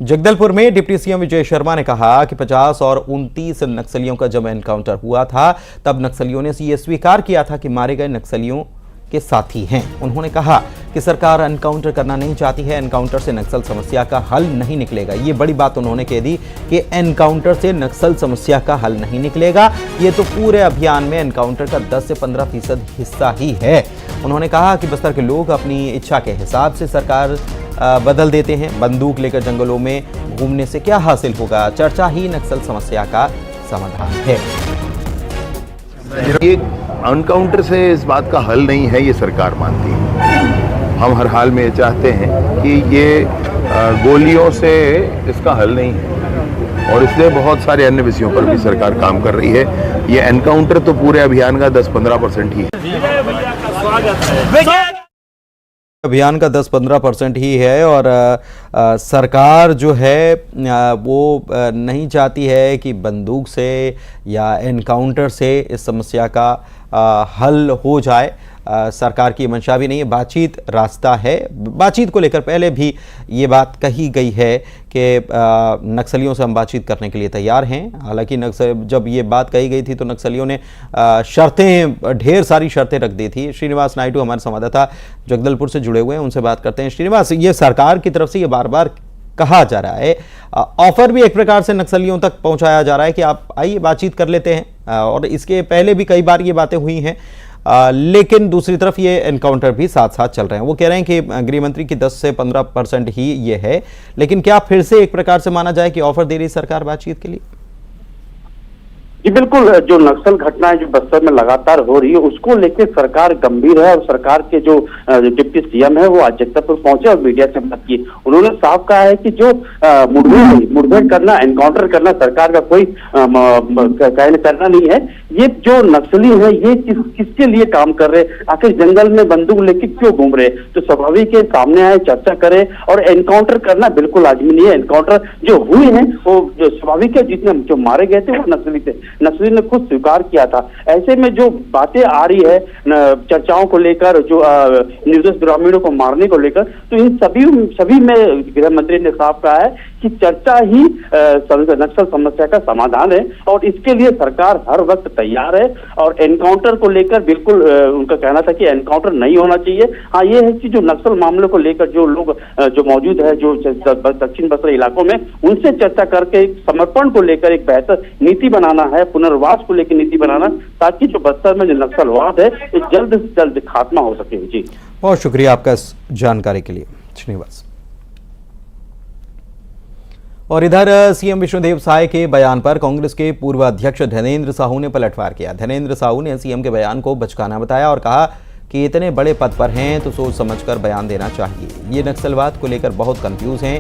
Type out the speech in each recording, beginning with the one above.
जगदलपुर में deputy CM Vijay Sharma ने कहा कि 50 और 29 नक्सलियों का जब एनकाउंटर हुआ था तब नक्सलियों ने यह स्वीकार किया था कि मारे गए नक्सलियों के साथी हैं। उन्होंने कहा कि सरकार एनकाउंटर करना नहीं चाहती है, एनकाउंटर से नक्सल समस्या का हल नहीं निकलेगा। ये बड़ी बात उन्होंने कह दी कि एनकाउंटर से नक्सल समस्या का हल नहीं निकलेगा। ये तो पूरे अभियान में एनकाउंटर का 10 से 15% हिस्सा ही है। उन्होंने कहा कि बस्तर के लोग अपनी इच्छा के हिसाब से सरकार बदल देते हैं। बंदूक लेकर जंगलों में घूमने से क्या हासिल होगा? चर्चा ही नक्सल समस्या का समाधान है। ये एनकाउंटर से इस बात का हल नहीं है, ये सरकार मानती है। हम हर हाल में चाहते हैं कि ये गोलियों से इसका हल नहीं है और इसलिए बहुत सारे अन्य विषयों पर भी सरकार काम कर रही है। ये एनकाउंटर तो पूरे अभियान का 10-15% ही है। अभियान का 10-15% ही है और सरकार जो है वो नहीं चाहती है कि बंदूक से या एनकाउंटर से इस समस्या का हल हो जाए। सरकार की मंशा भी नहीं है, बातचीत रास्ता है। बातचीत को लेकर पहले भी ये बात कही गई है कि नक्सलियों से हम बातचीत करने के लिए तैयार हैं। हालांकि जब ये बात कही गई थी तो नक्सलियों ने शर्तें, ढेर सारी शर्तें रख दी थी। श्रीनिवास नायडू हमारे संवाददाता जगदलपुर से जुड़े हुए हैं, उनसे बात करते हैं। श्रीनिवास, ये सरकार की तरफ से ये बार बार कहा जा रहा है, ऑफर भी एक प्रकार से नक्सलियों तक पहुंचाया जा रहा है कि आप आइए बातचीत कर लेते हैं, और इसके पहले भी कई बार ये बातें हुई हैं। लेकिन दूसरी तरफ ये एनकाउंटर भी साथ साथ चल रहे हैं। वो कह रहे हैं कि गृह मंत्री की 10 से 15% ही ये है, लेकिन क्या फिर से एक प्रकार से माना जाए कि ऑफर दे रही सरकार बातचीत के लिए? जी बिल्कुल, जो नक्सल घटनाएं जो बस्तर में लगातार हो रही है उसको लेकर सरकार गंभीर है और सरकार के जो डिप्टी सीएम है वो आज जगदलपुर पहुंचे और मीडिया से बात की। उन्होंने साफ कहा है कि जो मुठभेड़ करना, एनकाउंटर करना सरकार का कोई करना नहीं है। ये जो नक्सली है ये किसके लिए काम कर रहे, आखिर जंगल में बंदूक लेके क्यों घूम रहे, तो स्वाभाविक है सामने आए, चर्चा करे। और एनकाउंटर करना बिल्कुल लाजमी नहीं है। एनकाउंटर जो हुए हैं वो स्वाभाविक है, जितने जो मारे गए थे वो नक्सली थे, नस्ली ने खुद स्वीकार किया था। ऐसे में जो बातें आ रही है चर्चाओं को लेकर, जो निर्दोष ग्रामीणों को मारने को लेकर, तो इन सभी में गृह मंत्री ने साफ कहा है कि चर्चा ही नक्सल समस्या का समाधान है और इसके लिए सरकार हर वक्त तैयार है। और एनकाउंटर को लेकर बिल्कुल उनका कहना था कि एनकाउंटर नहीं होना चाहिए। हाँ, ये है कि जो नक्सल मामले को लेकर जो लोग जो मौजूद है जो दक्षिण बस्तर इलाकों में, उनसे चर्चा करके समर्पण को लेकर एक बेहतर नीति बनाना है, पुनर्वास को लेकर नीति बनाना, ताकि जो बस्तर में जो नक्सलवाद है जल्द से जल्द खात्मा हो सके। जी बहुत शुक्रिया आपका इस जानकारी के लिए श्रीनिवास। और इधर सीएम विष्णुदेव साय के बयान पर कांग्रेस के पूर्व अध्यक्ष धनेंद्र साहू ने पलटवार किया। धनेंद्र साहू ने सीएम के बयान को बचकाना बताया और कहा कि इतने बड़े पद पर हैं तो सोच समझकर बयान देना चाहिए। ये नक्सलवाद को लेकर बहुत कंफ्यूज हैं।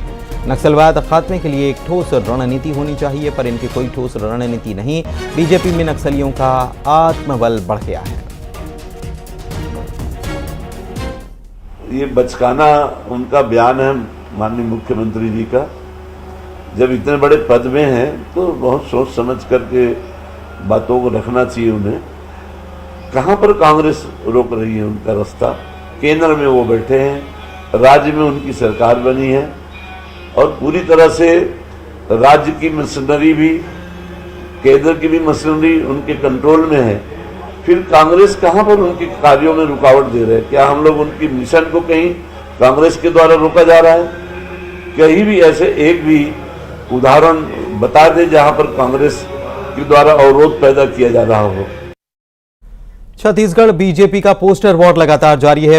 नक्सलवाद खात्मे के लिए एक ठोस रणनीति होनी चाहिए, पर इनकी कोई ठोस रणनीति नहीं। बीजेपी में नक्सलियों का आत्मबल बढ़ गया है। ये बचकाना उनका बयान है माननीय मुख्यमंत्री जी का। जब इतने बड़े पद में हैं तो बहुत सोच समझ करके बातों को रखना चाहिए उन्हें। कहाँ पर कांग्रेस रोक रही है उनका रास्ता? केंद्र में वो बैठे हैं, राज्य में उनकी सरकार बनी है और पूरी तरह से राज्य की मशीनरी भी, केंद्र की भी मशीनरी उनके कंट्रोल में है। फिर कांग्रेस कहाँ पर उनके कार्यों में रुकावट दे रहे हैं? क्या हम लोग उनकी मिशन को कहीं कांग्रेस के द्वारा रोका जा रहा है? कहीं भी ऐसे एक भी उदाहरण बता दे जहां पर कांग्रेस के द्वारा अवरोध पैदा किया जा रहा हो। छत्तीसगढ़ बीजेपी का पोस्टर वॉर लगातार जारी है।